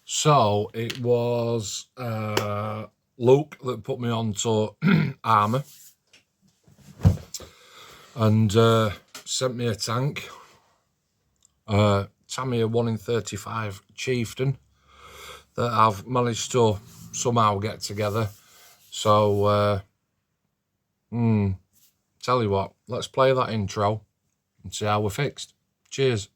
So it was Luke that put me on to armour and sent me a tank, Tamiya 1 in 35 Chieftain, that I've managed to somehow get together. So tell you what, let's play that intro and see how we're fixed. Cheers.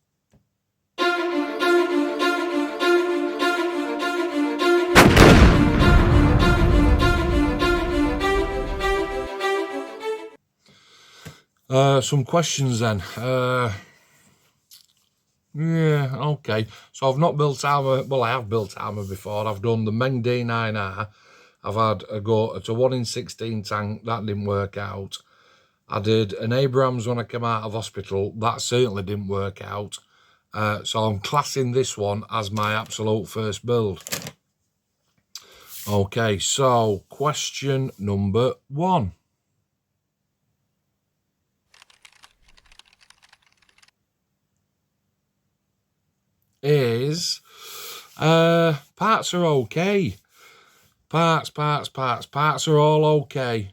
Some questions then. Yeah, okay. So I've not built armour. Well, I have built armour before. I've done the Meng D9R. I've had a go at a 1 in 16 tank. That didn't work out. I did an Abrams when I came out of hospital. That certainly didn't work out. So I'm classing this one as my absolute first build. Okay, so question number 1. Is parts are okay. Parts are all okay.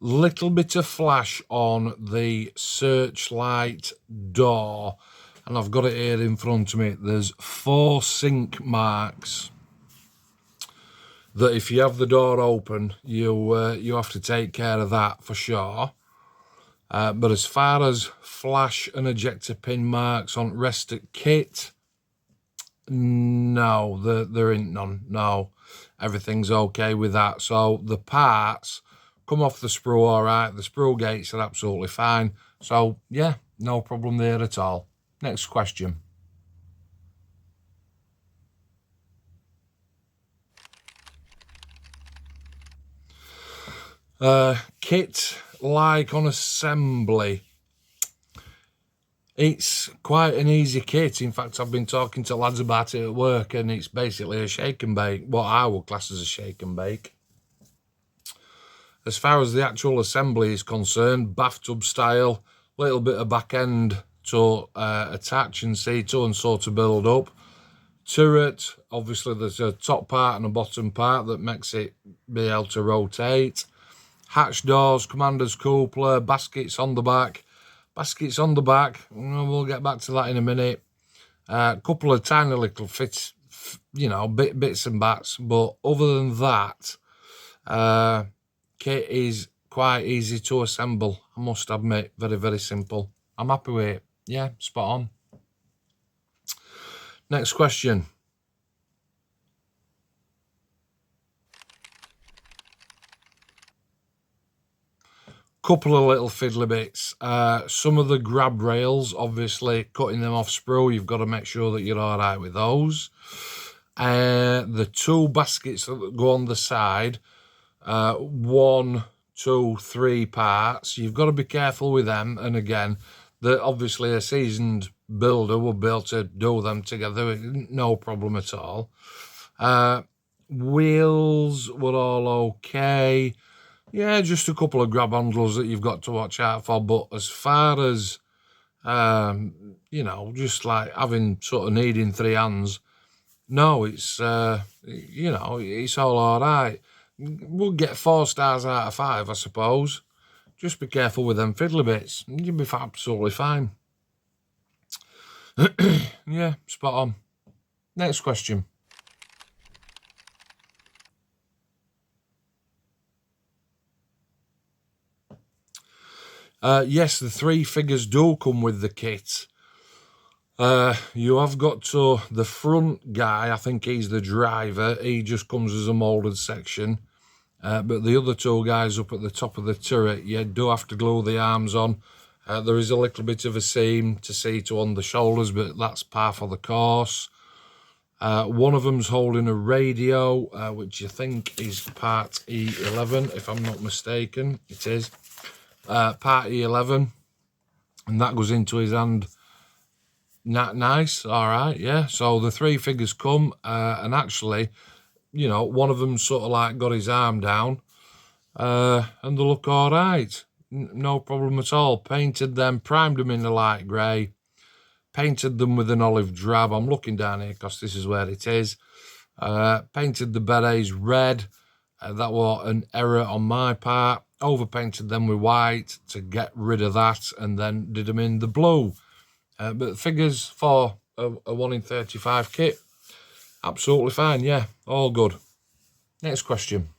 Little bit of flash on the searchlight door, and I've got it here in front of me. There's 4 sink marks that if you have the door open, you have to take care of that for sure. But as far as flash and ejector pin marks on rest of kit, no, there ain't none. No, everything's okay with that. So the parts come off the sprue all right. The sprue gates are absolutely fine. So yeah, no problem there at all. Next question. Kit like on assembly. It's quite an easy kit. In fact, I've been talking to lads about it at work, and it's basically a shake and bake, what I would class as a shake and bake. As far as the actual assembly is concerned, bathtub style, little bit of back end to attach and see to and so to build up. Turret, obviously there's a top part and a bottom part that makes it be able to rotate. Hatch doors, commander's cupola, baskets on the back. Baskets on the back, we'll get back to that in a minute. A couple of tiny little fits, bits and bats. But other than that, kit is quite easy to assemble, I must admit. Very, very simple. I'm happy with it. Yeah, spot on. Next question. Couple of little fiddly bits. Some of the grab rails, obviously cutting them off sprue, you've got to make sure that you're all right with those. The 2 baskets that go on the side, 1, 2, 3 parts, you've got to be careful with them. And again, obviously a seasoned builder will be able to do them together, no problem at all. Wheels were all okay. Yeah, just a couple of grab handles that you've got to watch out for. But as far as, just like having sort of needing 3 hands, no, it's, it's all right. We'll get 4 stars out of 5, I suppose. Just be careful with them fiddly bits. You'll be absolutely fine. Yeah, spot on. Next question. Yes, the 3 figures do come with the kit. You have got to the front guy, I think he's the driver, he just comes as a moulded section. But the other 2 guys up at the top of the turret, you do have to glue the arms on. There is a little bit of a seam to see to on the shoulders, but that's par for the course. One of them's holding a radio, which I think is part E11, if I'm not mistaken. It is. Part E11, and that goes into his hand. Nice, all right, yeah. So the 3 figures come, and actually, one of them sort of like got his arm down, and they look all right. No problem at all. Painted them, primed them in the light grey, painted them with an olive drab. I'm looking down here because this is where it is. Painted the berets red. That was an error on my part. Overpainted them with white to get rid of that, and then did them in the blue. But figures for a 1 in 35 kit, absolutely fine. Yeah, all good. Next question.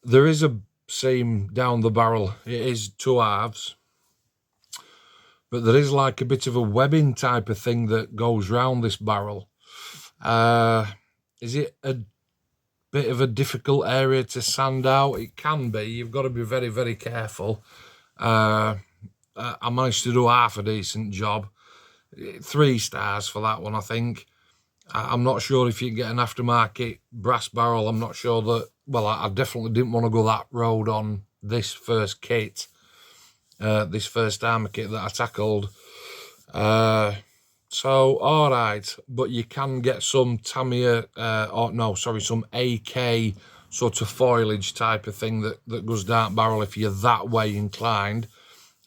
There is a seam down the barrel. It is 2 halves, but there is like a bit of a webbing type of thing that goes round this barrel. Is it a bit of a difficult area to sand out? It can be. You've got to be very, very careful. I managed to do half a decent job. 3 stars for that one, I think. I'm not sure if you can get an aftermarket brass barrel. I'm not sure that... Well, I definitely didn't want to go that road on this first kit. This first armour kit that I tackled. So, all right. But you can get some Tamiya... some AK sort of foliage type of thing that goes down barrel if you're that way inclined.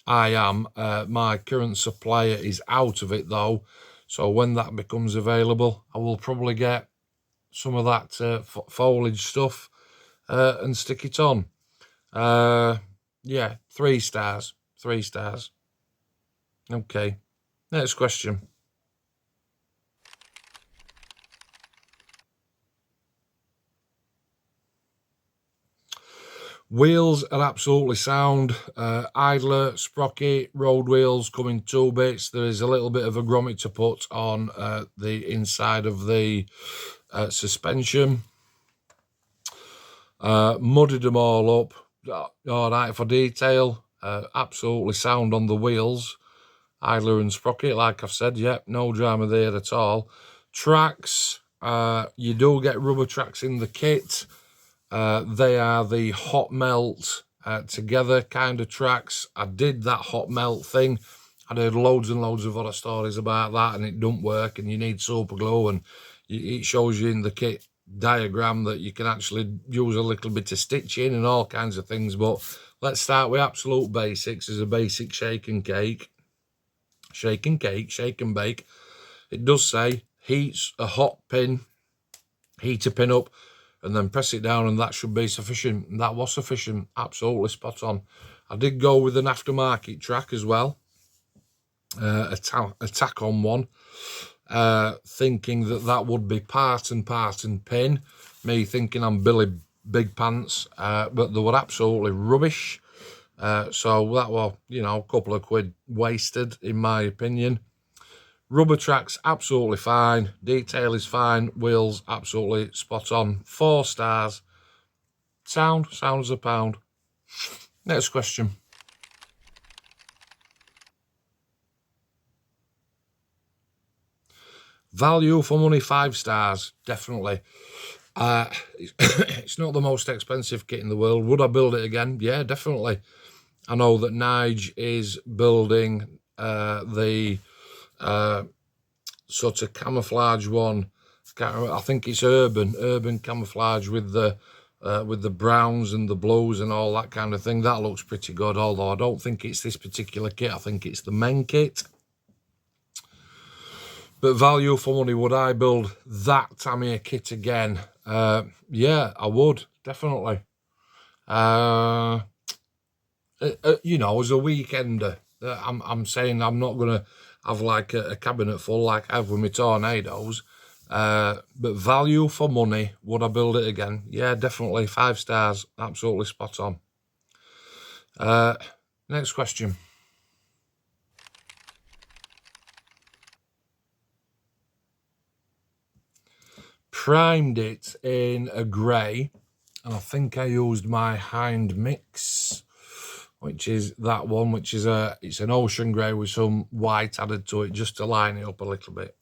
I am. My current supplier is out of it, though. So when that becomes available, I will probably get some of that foliage stuff and stick it on. Yeah, 3 stars. 3 stars. Okay. Next question. Wheels are absolutely sound. Idler, sprocket, road wheels come in 2 bits. There is a little bit of a grommet to put on the inside of the suspension. Mudded them all up. All right for detail. Absolutely sound on the wheels. Idler and sprocket, like I've said. Yep, no drama there at all. Tracks. You do get rubber tracks in the kit. They are the hot melt together kind of tracks. I did that hot melt thing. I heard loads and loads of other stories about that, and it don't work, and you need super glue, and it shows you in the kit diagram that you can actually use a little bit of stitching and all kinds of things. But let's start with absolute basics. As a basic shake and bake. It does say heats a hot pin, heat a pin up, and then press it down, and that should be sufficient. And that was sufficient. Absolutely spot on. I did go with an aftermarket track as well. A tack-on one. Thinking that would be part and pin. Me thinking I'm Billy Big Pants. But they were absolutely rubbish. So that was, a couple of quid wasted, in my opinion. Rubber tracks, absolutely fine. Detail is fine. Wheels, absolutely spot on. 4 stars. Sound as a pound. Next question. Value for money, 5 stars. Definitely. It's not the most expensive kit in the world. Would I build it again? Yeah, definitely. I know that Nige is building the... sort of camouflage one. I think it's urban camouflage with the browns and the blues and all that kind of thing. That looks pretty good, although I don't think it's this particular kit. I think it's the men kit. But value for money, would I build that Tamiya kit again? Yeah, I would, definitely. As a weekender, I'm saying I'm not going to have like a cabinet full like I have with my Tornadoes. But value for money, would I build it again? Yeah, definitely. 5 stars. Absolutely spot on. Next question. Primed it in a grey, and I think I used my Hind Mix, which is that one, which is it's an ocean grey with some white added to it just to line it up a little bit.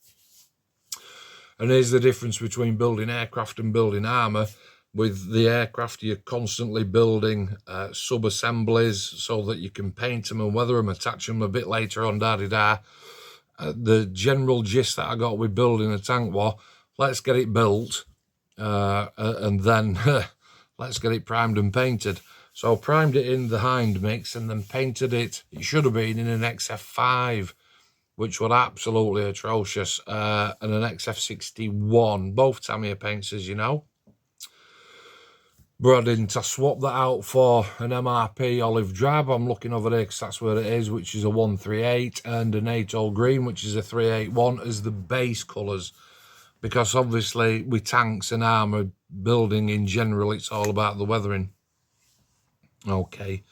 And here's the difference between building aircraft and building armour. With the aircraft, you're constantly building sub-assemblies so that you can paint them and weather them, attach them a bit later on, the general gist that I got with building a tank was, let's get it built, and then let's get it primed and painted. So primed it in the hind mix and then painted it. It should have been in an XF5, which was absolutely atrocious, and an XF61, both Tamiya paints, as you know. But I didn't. I swapped that out for an MRP olive drab. I'm looking over there because that's where it is, which is a 138, and an 8-0 green, which is a 381, as the base colours. Because obviously with tanks and armour building in general, it's all about the weathering. Okay,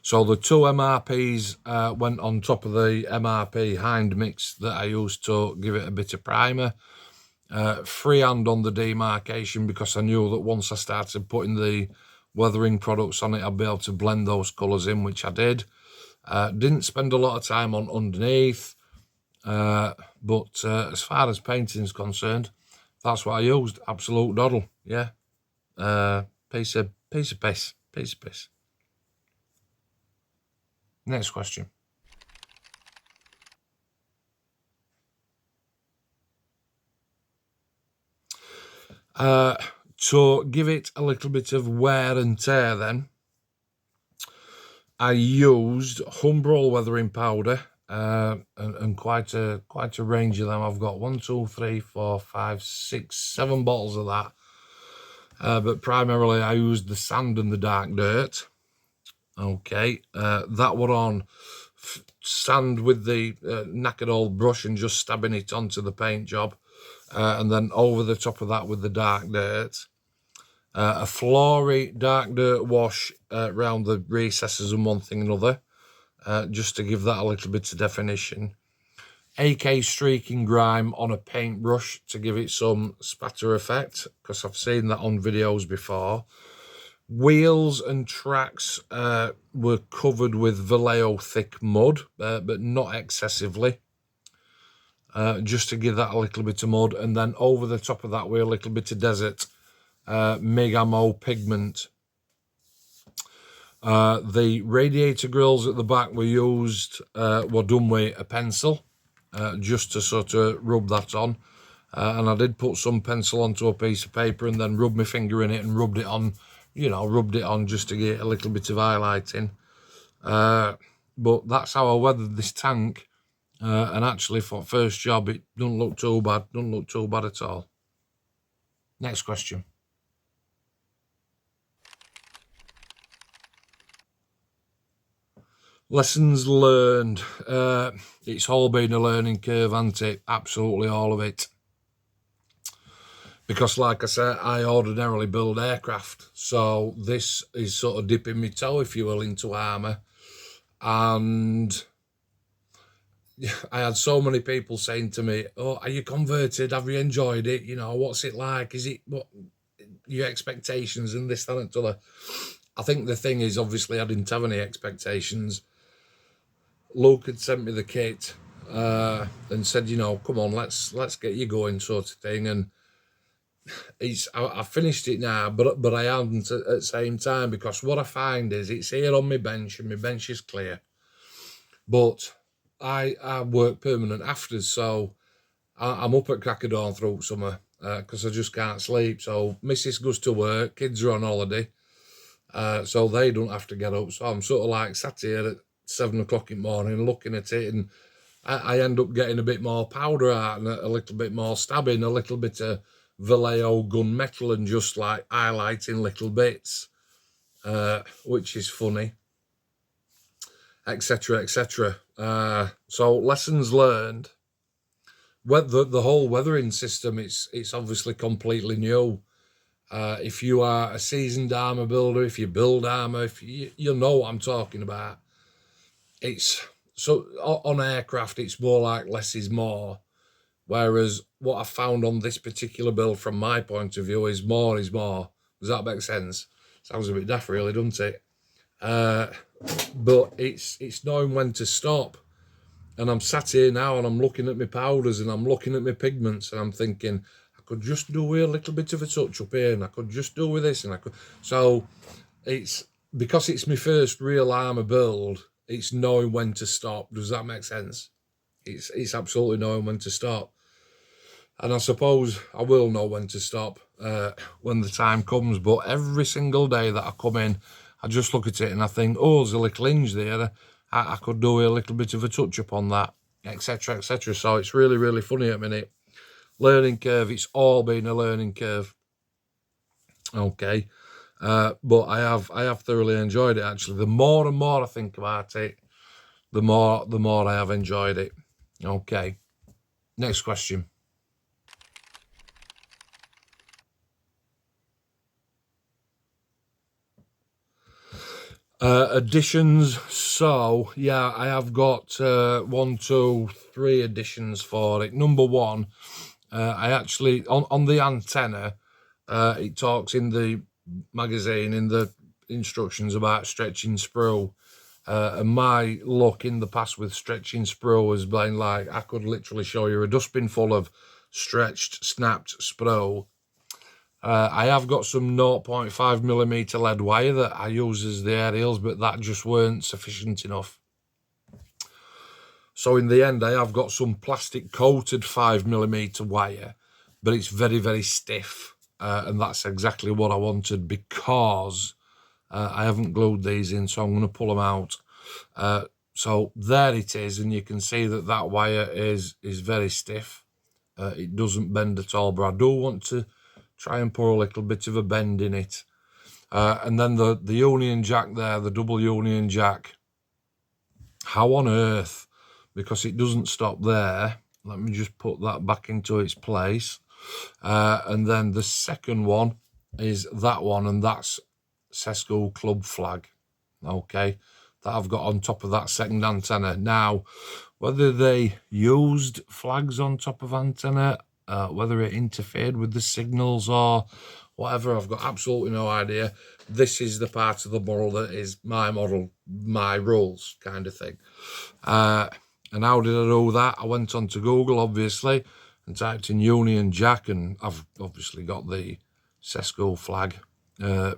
so the 2 MRPs went on top of the MRP hind mix that I used to give it a bit of primer. Freehand on the demarcation, because I knew that once I started putting the weathering products on it, I'd be able to blend those colours in, which I did. Didn't spend a lot of time on underneath, but as far as painting is concerned, that's what I used. Absolute doddle, yeah. Piece of piss. Next question. To give it a little bit of wear and tear, then I used Humbrol weathering powder, and quite a range of them. I've got 1, 2, 3, 4, 5, 6, 7 bottles of that. But primarily I used the sand and the dark dirt. Okay, that were on sand with the knackered old brush and just stabbing it onto the paint job, and then over the top of that with the dark dirt. A flory dark dirt wash around the recesses and one thing and another, just to give that a little bit of definition. AK streaking grime on a paintbrush to give it some spatter effect, because I've seen that on videos before. Wheels and tracks were covered with Vallejo thick mud, but not excessively, just to give that a little bit of mud. And then over the top of that with a little bit of desert MIG ammo pigment. The radiator grills at the back were used, were done with a pencil, just to sort of rub that on. And I did put some pencil onto a piece of paper and then rubbed my finger in it and rubbed it on, just to get a little bit of highlighting. But that's how I weathered this tank. And actually for first job, it doesn't look too bad at all. Next question. Lessons learned. It's all been a learning curve, hasn't it? Absolutely all of it. Because like I said, I ordinarily build aircraft. So this is sort of dipping my toe, if you will, into armour. And I had so many people saying to me, "Oh, are you converted? Have you enjoyed it? What's it like? Is it what your expectations and this, that, and the other?" I think the thing is, obviously, I didn't have any expectations. Luke had sent me the kit and said, "Come on, let's get you going," sort of thing. And I finished it now, but I haven't at the same time, because what I find is it's here on my bench and my bench is clear. But I work permanent afters, so I'm up at crack of dawn through summer because I just can't sleep. So Mrs. goes to work, kids are on holiday, so they don't have to get up. So I'm sort of like sat here at 7 o'clock in the morning looking at it, and I end up getting a bit more powder out and a little bit more stabbing, a little bit of Vallejo gunmetal, and just like highlighting little bits, which is funny, etc, etc. So lessons learned. The whole weathering system, it's obviously completely new. If you are a seasoned armour builder, if you build armour, if you know what I'm talking about. It's so on aircraft, it's more like less is more. Whereas what I found on this particular build, from my point of view, is more is more. Does that make sense? Sounds a bit daft, really, doesn't it? But it's knowing when to stop. And I'm sat here now and I'm looking at my powders and I'm looking at my pigments and I'm thinking, I could just do with a little bit of a touch up here, and I could just do with this, and I could. So it's because it's my first real armour build, it's knowing when to stop. Does that make sense? It's absolutely knowing when to stop. And I suppose I will know when to stop when the time comes. But every single day that I come in, I just look at it and I think, oh, there's a little hinge there. I could do a little bit of a touch up on that, etc., etc. So it's really, really funny at the minute. Learning curve. It's all been a learning curve. Okay. But I have thoroughly enjoyed it, actually. The more and more I think about it, the more I have enjoyed it. Okay. Next question. Additions. So yeah, I have got 1, 2, 3 additions for it. Number one, I actually on the antenna, it talks in the magazine in the instructions about stretching sprue. And my luck in the past with stretching sprue has been like, I could literally show you a dustbin full of stretched, snapped sprue. I have got some 0.5mm lead wire that I use as the aerials, but that just weren't sufficient enough. So in the end, I have got some plastic coated 5mm wire, but it's very, very stiff. And that's exactly what I wanted, because I haven't glued these in, so I'm going to pull them out. So there it is, and you can see that that wire is very stiff. It doesn't bend at all, but I do want to try and put a little bit of a bend in it. And then the union jack there, the double union jack. How on earth? Because it doesn't stop there. Let me just put that back into its place. And then the second one is that one, and that's Sesco Club flag. Okay, that I've got on top of that second antenna. Now, whether they used flags on top of antenna, whether it interfered with the signals or whatever, I've got absolutely no idea. This is the part of the model that is my model, my rules kind of thing. And how did I do that? I went on to Google, obviously, and typed in Union Jack, and I've obviously got the Sesco flag a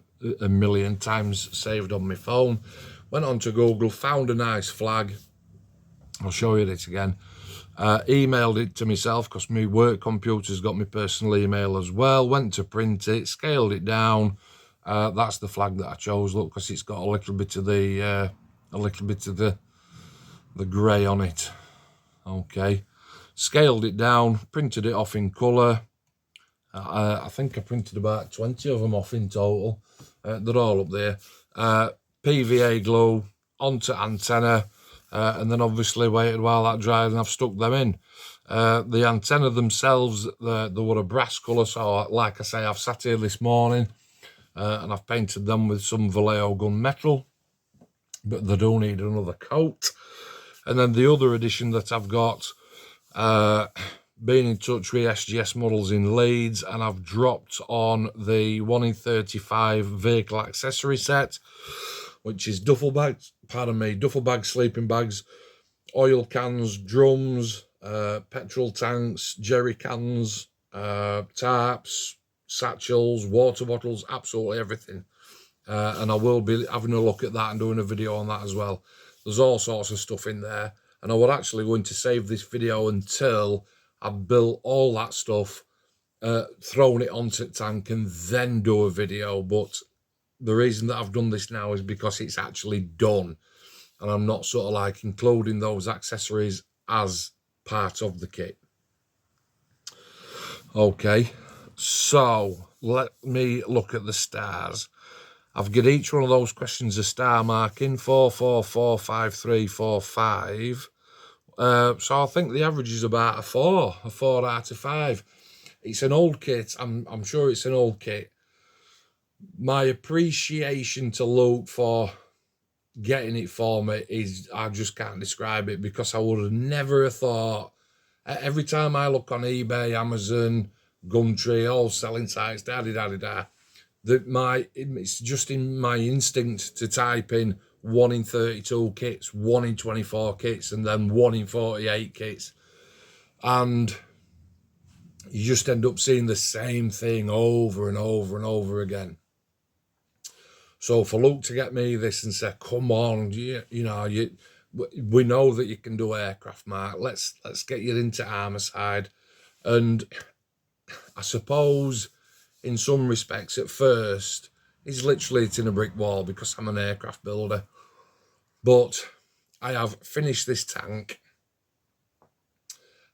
million times saved on my phone. Went on to Google, found a nice flag. I'll show you it again. Emailed it to myself, because my work computer's got my personal email as well. Went to print it, scaled it down. That's the flag that I chose. Look, because it's got a little bit of the grey on it. Okay, scaled it down, printed it off in colour. I think I printed about 20 of them off in total. They're all up there. PVA glue onto antenna, and then obviously waited while that dried, and I've stuck them in. The antenna themselves, they were a brass colour, so like I say, I've sat here this morning and I've painted them with some Vallejo gunmetal, but they do need another coat. And then the other addition that I've got, been in touch with SGS Models in Leeds, and I've dropped on the 1 in 35 vehicle accessory set, which is duffel bags, sleeping bags, oil cans, drums, petrol tanks, jerry cans, tarps, satchels, water bottles, absolutely everything. And I will be having a look at that and doing a video on that as well. There's all sorts of stuff in there, and I was actually going to save this video until I've built all that stuff, thrown it onto the tank, and then do a video. But the reason that I've done this now is because it's actually done, and I'm not sort of like including those accessories as part of the kit. Okay, so let me look at the stars. I've given each one of those questions a star marking, 4, 4, 4, 5, 3, 4, 5. So I think the average is about a 4 out of 5. It's an old kit. I'm sure it's an old kit. My appreciation to Luke for getting it for me is, I just can't describe it, because I would have never have thought. Every time I look on eBay, Amazon, Gumtree, all selling sites, it's just in my instinct to type in 1 in 32 kits, 1 in 24 kits, and then 1 in 48 kits. And you just end up seeing the same thing over and over and over again. So for Luke to get me this and say, come on, we know that you can do aircraft, Mark. Let's get you into armour side. And I suppose in some respects at first is literally hitting a brick wall because I'm an aircraft builder. But I have finished this tank,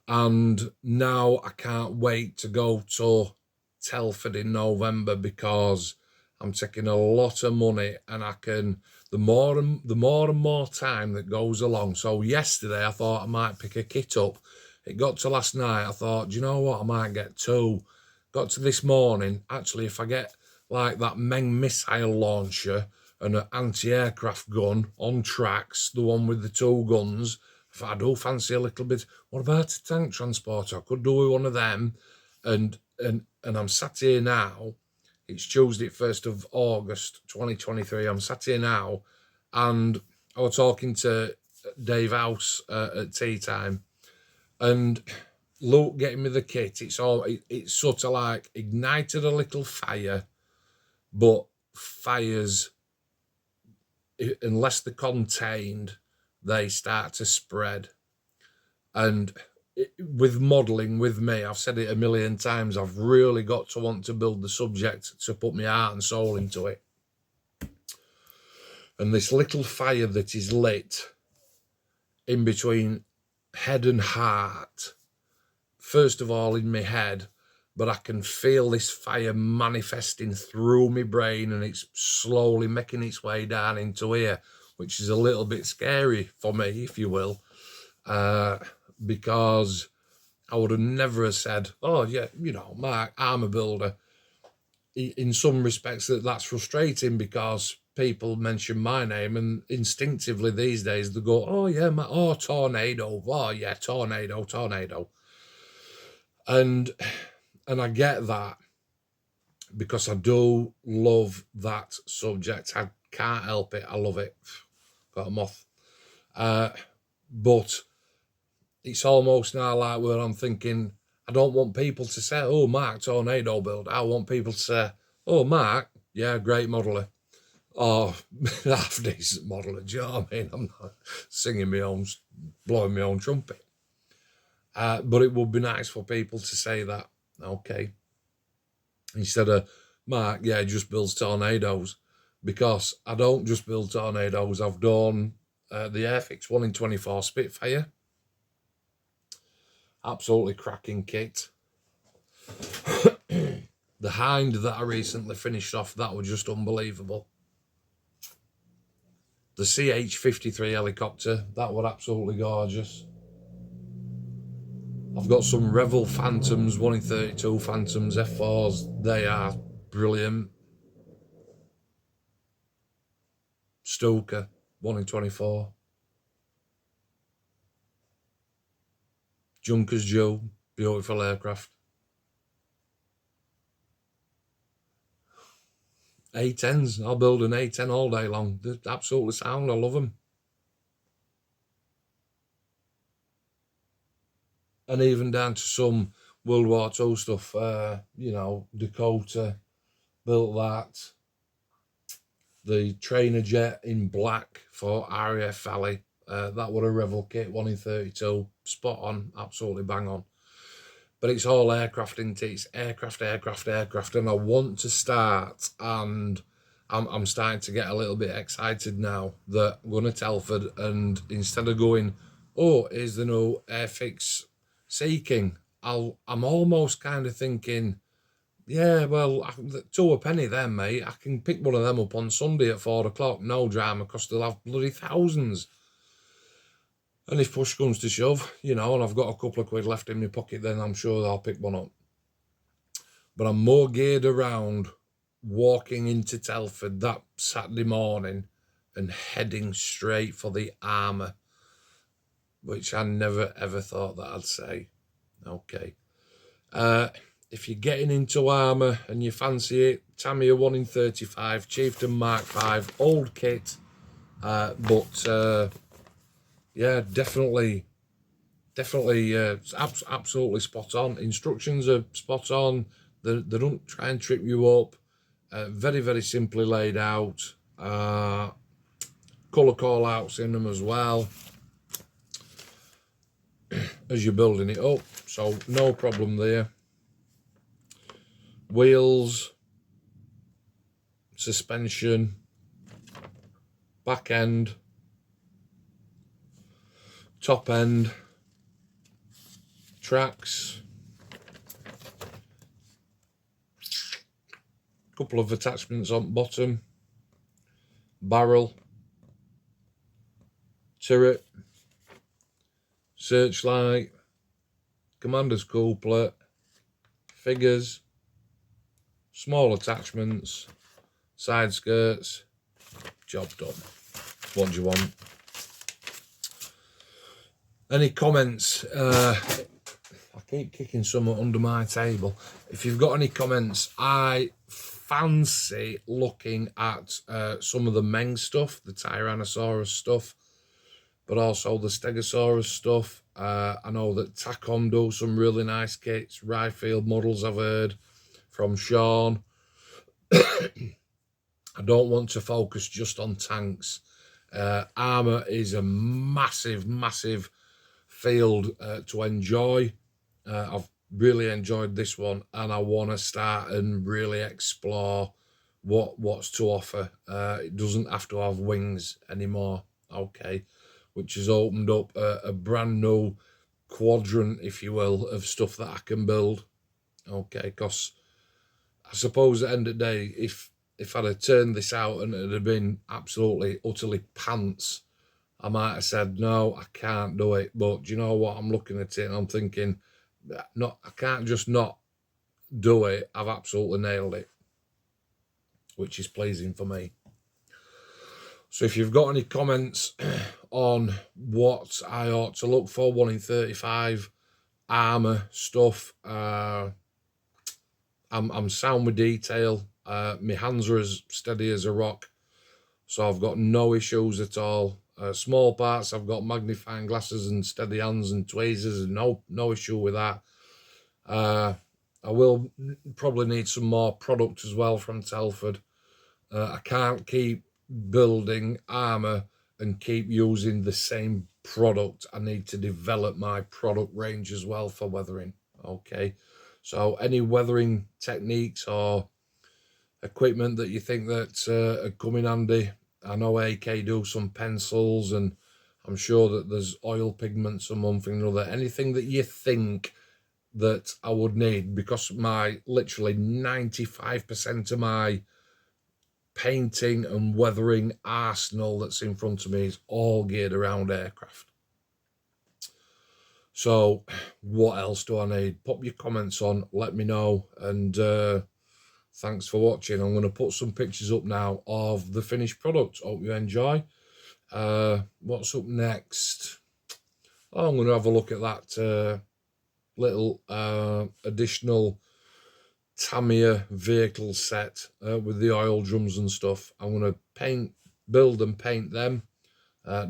and now I can't wait to go to Telford in November because I'm taking a lot of money, and I can, the more and more time that goes along. So yesterday I thought I might pick a kit up. It got to last night, I thought, do you know what, I might get two. Got to this morning, actually, if I get like that Meng missile launcher and an anti-aircraft gun on tracks, the one with the two guns, if I do fancy a little bit, what about a tank transporter? I could do with one of them. And I'm sat here now. It's Tuesday, 1st of August, 2023. I'm sat here now, and I was talking to Dave House at tea time, and Luke getting me the kit. It's sort of like ignited a little fire, but fires, unless they're contained, they start to spread. And with modelling, with me, I've said it a million times, I've really got to want to build the subject to put my heart and soul into it. And this little fire that is lit in between head and heart, first of all in my head, but I can feel this fire manifesting through my brain, and it's slowly making its way down into here, which is a little bit scary for me, if you will. Because I would have never have said, oh, yeah, you know, Mark, I'm a builder. In some respects, that's frustrating because people mention my name, and instinctively these days they go, oh, yeah, Tornado. Oh, yeah, Tornado. And I get that because I do love that subject. I can't help it. I love it. Got a moth. But it's almost now like where I'm thinking, I don't want people to say, oh, Mark, Tornado build. I want people to say, oh, Mark, yeah, great modeler. Or half decent modeler. Do you know what I mean? I'm not singing my own, blowing my own trumpet. But it would be nice for people to say that, okay. Instead of, Mark, yeah, just builds tornadoes. Because I don't just build tornadoes. I've done the Airfix 1 in 24 Spitfire. Absolutely cracking kit. The Hind that I recently finished off, that was just unbelievable. The CH-53 helicopter, that was absolutely gorgeous. I've got some Revel Phantoms, 1 in 32 Phantoms F4s. They are brilliant. Stoker, 1 in 24. Junkers Joe, beautiful aircraft. A10s, I'll build an A10 all day long. They're absolutely sound, I love them. And even down to some World War II stuff, you know, Dakota, built that. The trainer jet in black for RAF Valley, that was a Revel kit, 1 in 32, spot on, absolutely bang on. But it's all aircraft, isn't it? It's aircraft, and I want to start, and I'm starting to get a little bit excited now that I'm going to Telford, and instead of going, oh, here's the new Airfix Sea King, I'm almost kind of thinking, yeah, well, two a penny then, mate. I can pick one of them up on Sunday at 4 o'clock, no drama, because they'll have bloody thousands. And if push comes to shove, you know, and I've got a couple of quid left in my pocket, then I'm sure I'll pick one up. But I'm more geared around walking into Telford that Saturday morning and heading straight for the Armour, which I never, ever thought that I'd say. Okay. If you're getting into Armour and you fancy it, Tamiya 1 in 35, Chieftain Mark 5, old kit, but yeah, definitely, absolutely spot on. Instructions are spot on. They don't try and trip you up. Very, very simply laid out. Colour call outs in them as well as you're building it up, so no problem there. wheels, suspension, back end, top end, tracks, couple of attachments on bottom, barrel, turret, searchlight, commander's coupler, figures, small attachments, side skirts, job done. What do you want? Any comments? I keep kicking something under my table. If you've got any comments, I fancy looking at some of the Meng stuff, the Tyrannosaurus stuff, but also the Stegosaurus stuff. I know that Takom do some really nice kits, Ryfield models I've heard from Sean. I don't want to focus just on tanks. Armour is a massive, massive field to enjoy. I've really enjoyed this one, and I want to start and really explore what's to offer. It doesn't have to have wings anymore, okay, which has opened up a brand new quadrant, if you will, of stuff that I can build, okay, because I suppose at the end of the day, if I'd have turned this out and it had been absolutely, utterly pants, I might have said, no, I can't do it. But do you know what? I'm looking at it and I'm thinking, no, I can't just not do it. I've absolutely nailed it, which is pleasing for me. So if you've got any comments on what I ought to look for, 1 in 35, armour stuff, I'm sound with detail. My hands are as steady as a rock, so I've got no issues at all. Small parts, I've got magnifying glasses and steady hands and tweezers, and no issue with that. I will probably need some more product as well from Telford. I can't keep building armour and keep using the same product. I need to develop my product range as well for weathering, okay? So any weathering techniques or equipment that you think that are come in handy, I know AK do some pencils, and I'm sure that there's oil pigments and one thing or another. Anything that you think that I would need, because my literally 95% of my painting and weathering arsenal that's in front of me is all geared around aircraft. So what else do I need? Pop your comments on, let me know, and thanks for watching. I'm going to put some pictures up now of the finished product. Hope you enjoy. What's up next? Oh, I'm going to have a look at that little additional Tamiya vehicle set with the oil drums and stuff. I'm going to build and paint them,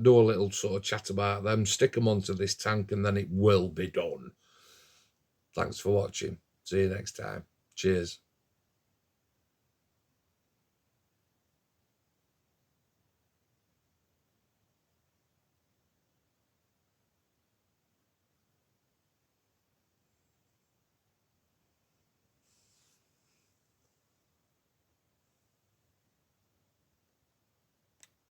do a little sort of chat about them, stick them onto this tank, and then it will be done. Thanks for watching. See you next time. Cheers.